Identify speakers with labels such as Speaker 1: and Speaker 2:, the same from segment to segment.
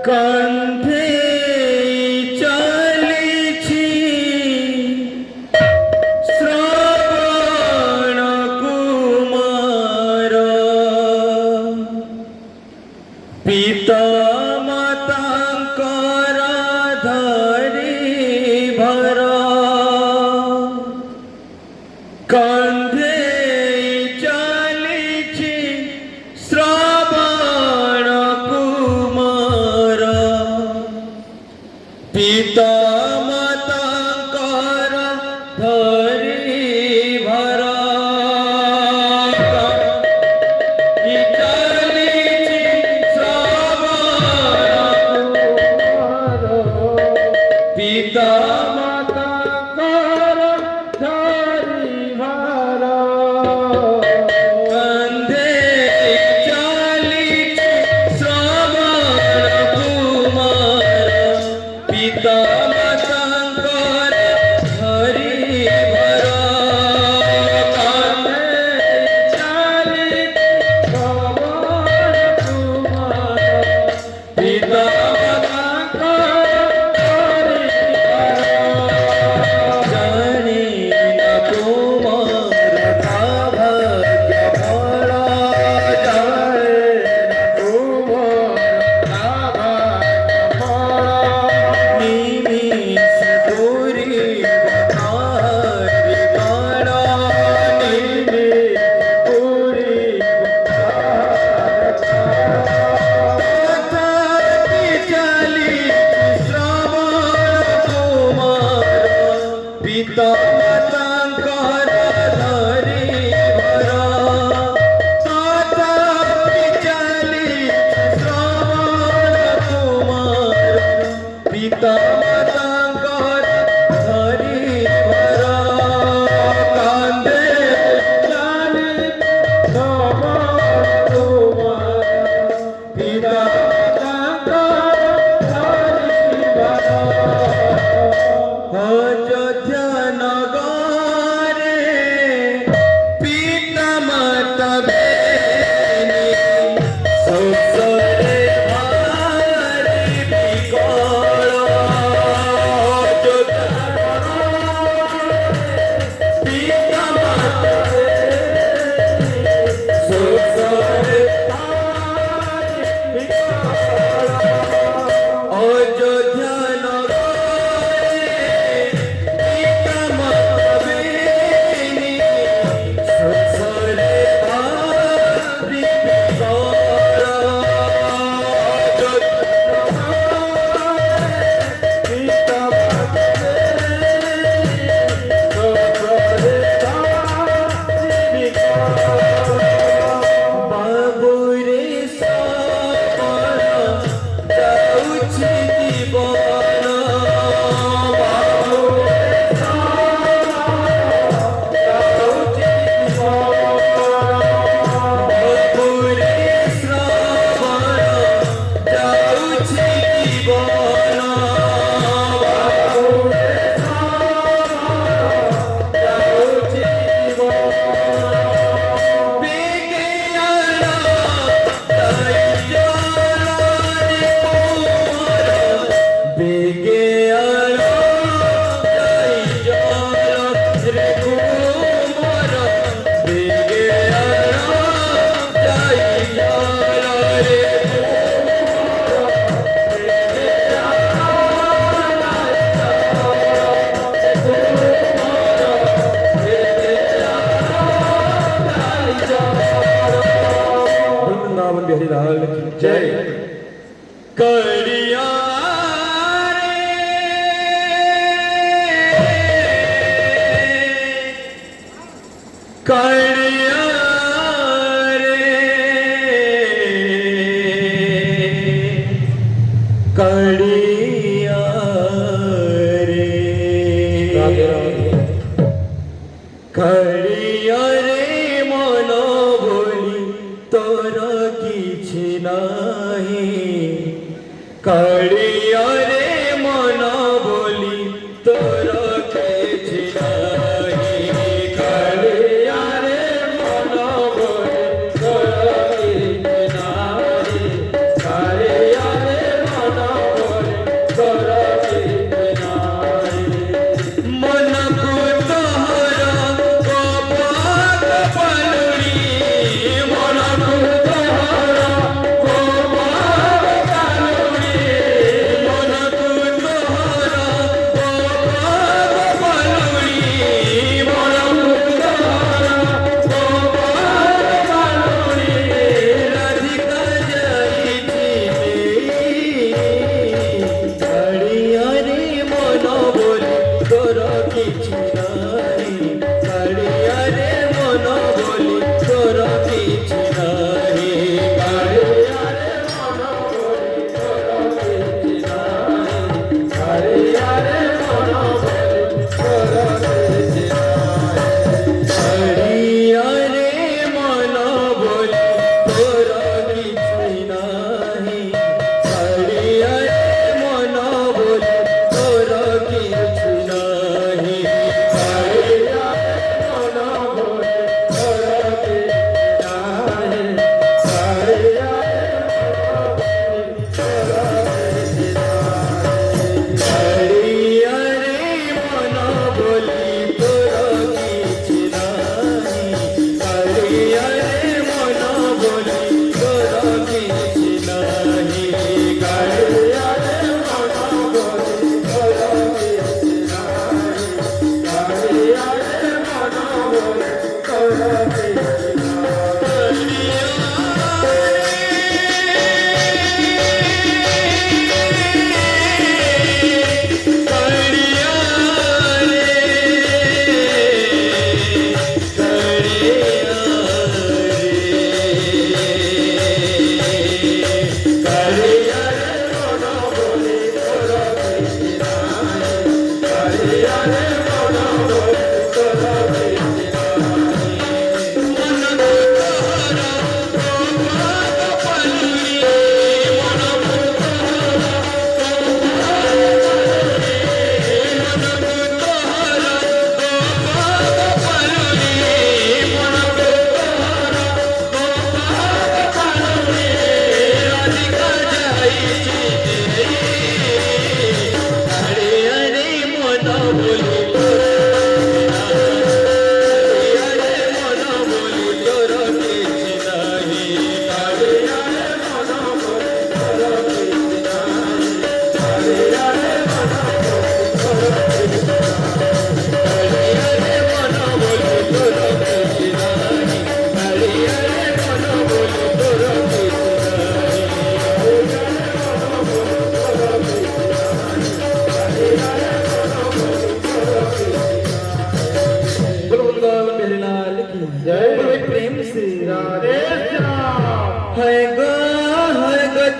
Speaker 1: কান্ধে চালিছি শ্রবণ কুমার পিতা মাতাঙ্কর ধরি ভর কান্ধে চালিছি শ্রবণ কুমার পিতা মাতাঙ্কর ধরি ভর চালিছি শ্রবণ কুমার পিতা মাতাঙ্কর ধরি ভর কান্ধে চালিছি শ্রবণ কুমার পিতা মাতাঙ্কর ধরি ভর কান্ধে চালিছি শ্রবণ কুমার পিতা পিতা মাতাঙ্কর ধরি ভর তথাপি চালিছি শ্রবণ কুমার পিতা মাতাঙ্কর ধরি ভর কান্ধে চালিছি শ্রবণ কুমার পিতা মাতাঙ্কর ধরি ভর অযোধ্যা নগরে পিতা মাতা বেনি সংসারে ভারি বিকল অযোধ্যা পিতা মাতা বেনি সংসারে ভারি বিকল অযোধ্যা बिहारी लाल की जय। कड़िया कड़िया कड़िया कड़िया मन बोली तोर किछि नाही कड़िया मन बोली तोर किछि नाही कड़िया मन बोली तोर किछि नाही कड़िया मन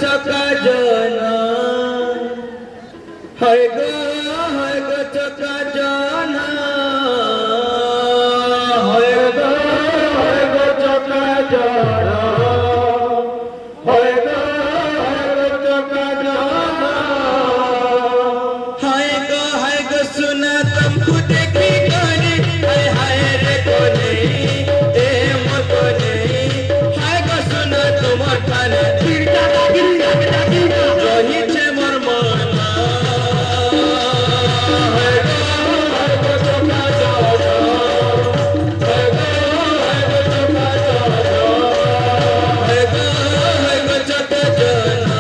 Speaker 1: চকা জনা হয় গো চকা জনা হয় গো চকা জনা হয় গো চকা জনা হয় গো सुना तुमको देखी गरी हाय रे कोने ए मो कोने हाय गो सुना तुम ठाने रही छे मोर मन हाय गो चका जना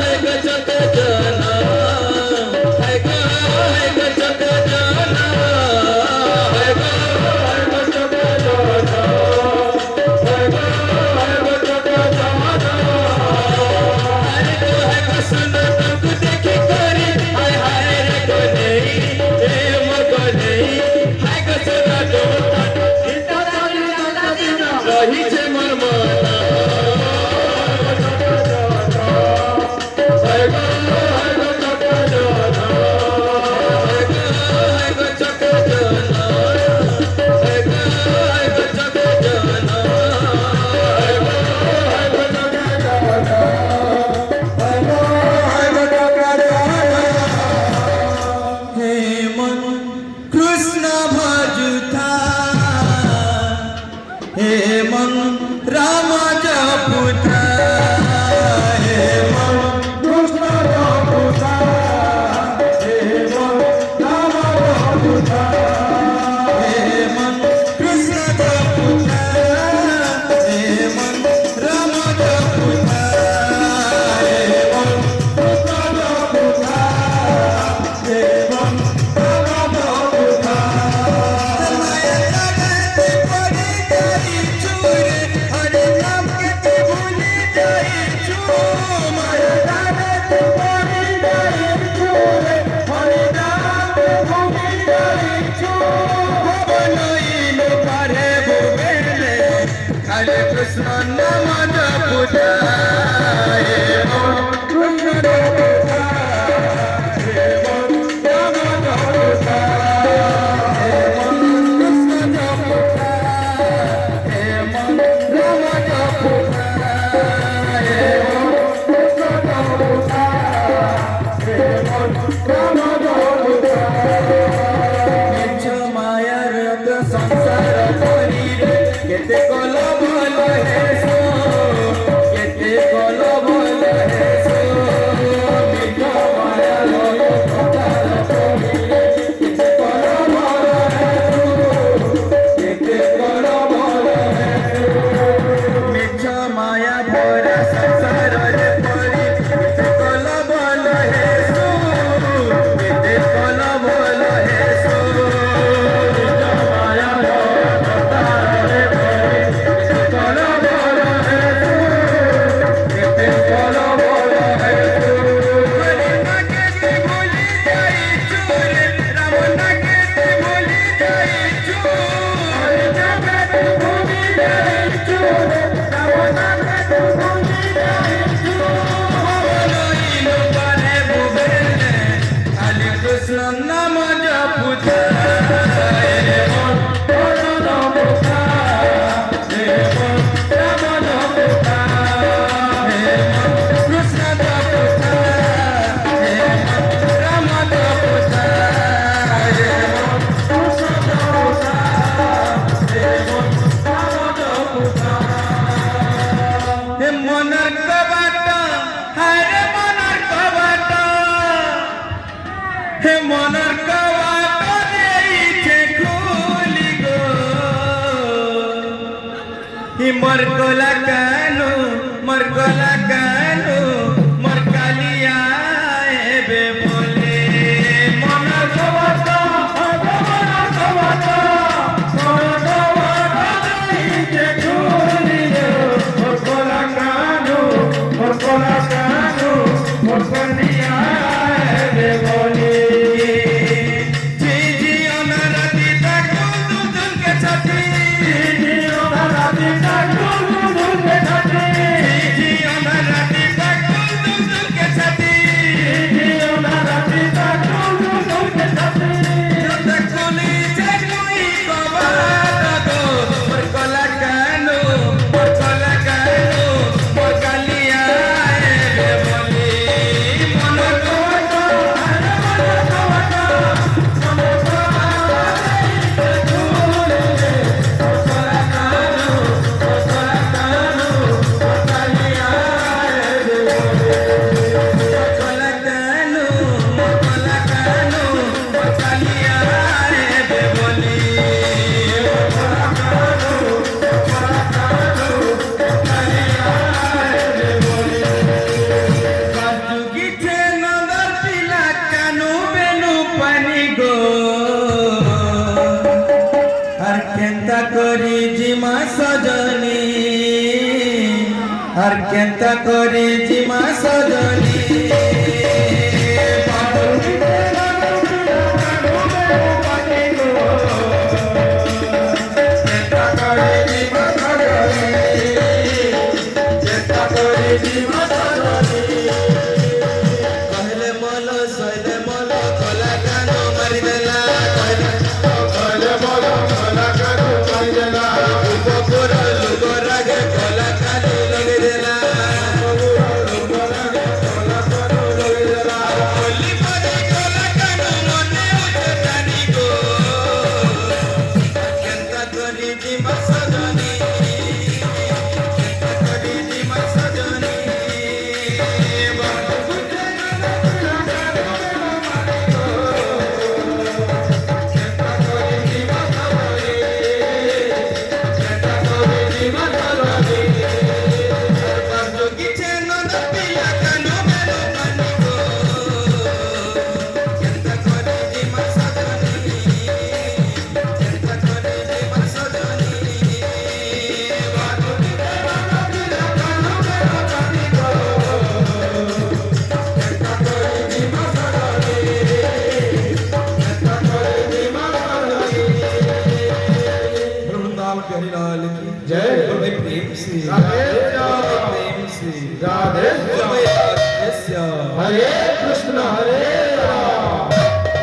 Speaker 1: हाय गो चका जना हाय गो चका जना राम जपुता हे मन कृष्ण जपुता हे मन राम जपुता हे मन कृष्ण जपुता हे मन राम जपुता हे मन कृष्ण जपुता हे मन राम जपुता कृष्ण नाम जपुता हे मन कृष्ण जपुता हे मन नाम जपुता हे मन कृष्ण जपुता हे मन राम जपुता हे मन कृष्ण जपुता हे मन राम जपुता निज मायार संसार करिले केते कल भल हे सो केते कल भल हे मोर कोला कानू मोर कोला कानू मोर कालिया एबे बोले मन गवता के खुली मोर कोला कानू मोर कोला कानू मोर कालिया एबे बोले जी जी अमरा दीदा को दूध के छाती আর কেনতা করে জিমা সজনী कहले मोलो सैले मोलो कोला कानो मारी देला कहले मोलो कोला कानो मारी देला उपपुर लुगो रागे कोला कानो लगे देला होली पदे कोला कानो मने उठतानी गो केनता करी जिमा सजनी केनता करी जिमा सजनी हरिलाल की जय बोले प्रेम से राधे प्रेम से राधे हरे कृष्ण हरे राम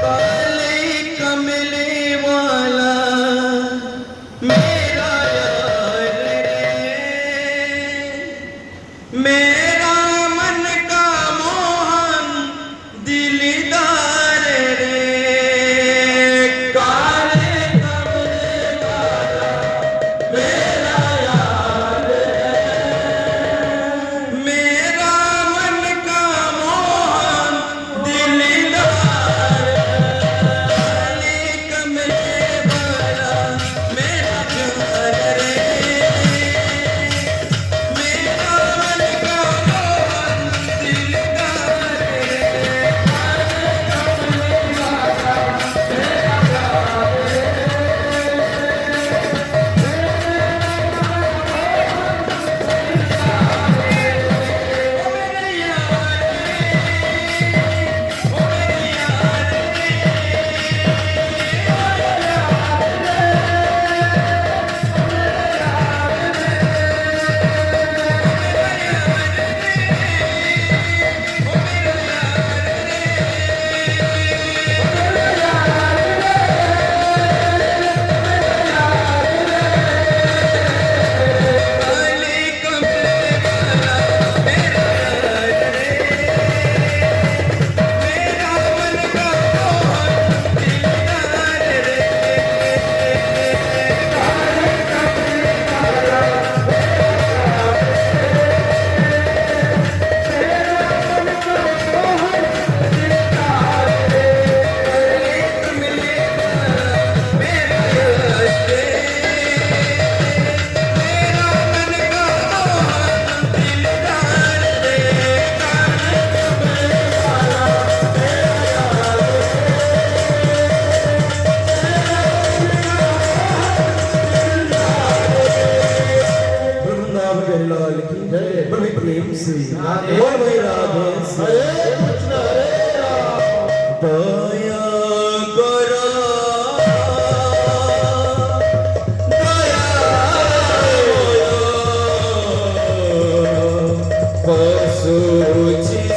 Speaker 1: काले कमले वाला मेरा यार रे मेरा मन का मोहन दिलदार रे काले कमले वाला मेरा यार मेरा मन का मोहन दिलदार काले कमले वाला मेरा प्यार रे मेरा मन का मोहन दिलदार रे काले कमले वाला मेरा प्यार से बोल भाई राधे से
Speaker 2: हरे कृष्ण हरे राम।
Speaker 1: दया करो दया पशुची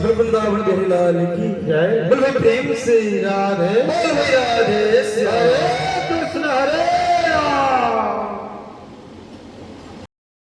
Speaker 2: वृंदावन बिहारी लाल की जय। बोल प्रेम से राधे, बोल राधे से हरे कृष्ण हरे